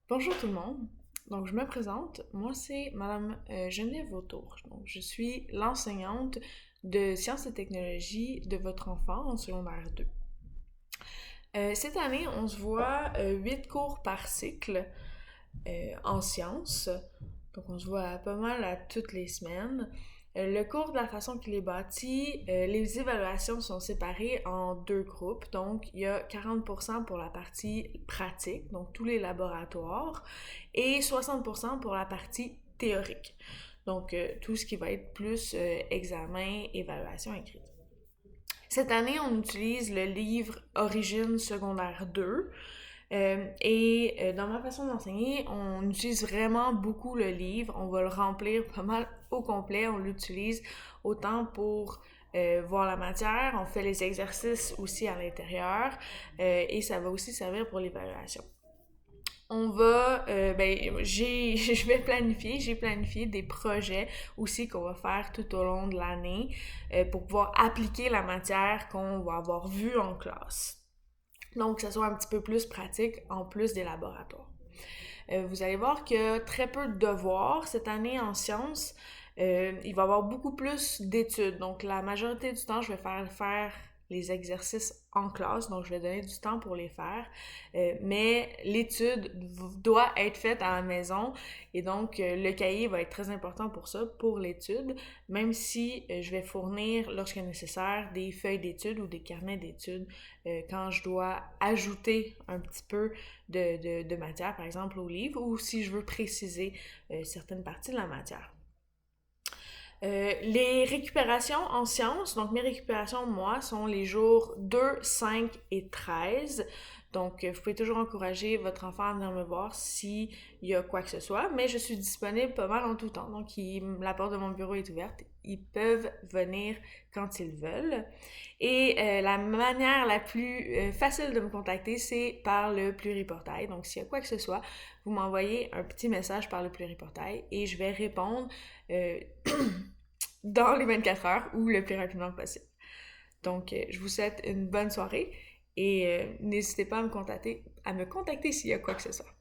Bonjour tout le monde. Donc, je me présente. Moi, c'est Madame Geneviève Vautour. Donc, je suis l'enseignante de sciences et technologies de votre enfant en secondaire 2. Cette année, on se voit 8 cours par cycle en sciences. Donc, on se voit pas mal à toutes les semaines. Le cours, de la façon qu'il est bâti, les évaluations sont séparées en deux groupes. Donc, il y a 40% pour la partie pratique, donc tous les laboratoires, et 60% pour la partie théorique. Donc, tout ce qui va être plus examen, évaluation écrite. Cette année, on utilise le livre Origine secondaire 2. Dans ma façon d'enseigner, on utilise vraiment beaucoup le livre. On va le remplir pas mal au complet. On l'utilise autant pour voir la matière. On fait les exercices aussi à l'intérieur. Et ça va aussi servir pour l'évaluation. J'ai planifié des projets aussi qu'on va faire tout au long de l'année pour pouvoir appliquer la matière qu'on va avoir vue en classe. Donc, que ça soit un petit peu plus pratique en plus des laboratoires. Vous allez voir qu'il y a très peu de devoirs cette année en sciences. Il va y avoir beaucoup plus d'études. Donc, la majorité du temps, je vais faire les exercices en classe, donc je vais donner du temps pour les faire. Mais l'étude doit être faite à la maison et donc le cahier va être très important pour ça, pour l'étude, même si je vais fournir, lorsque nécessaire, des feuilles d'études ou des carnets d'études quand je dois ajouter un petit peu de matière, par exemple, au livre, ou si je veux préciser certaines parties de la matière. Les récupérations en sciences, donc mes récupérations, moi, sont les jours 2, 5 et 13. Donc, vous pouvez toujours encourager votre enfant à venir me voir s'il y a quoi que ce soit, mais je suis disponible pas mal en tout temps. Donc, la porte de mon bureau est ouverte. Ils peuvent venir quand ils veulent. Et la manière la plus facile de me contacter, c'est par le pluriportail. Donc, s'il y a quoi que ce soit, vous m'envoyez un petit message par le pluriportail et je vais répondre euh, dans les 24 heures ou le plus rapidement possible. Donc, je vous souhaite une bonne soirée et n'hésitez pas à me contacter s'il y a quoi que ce soit.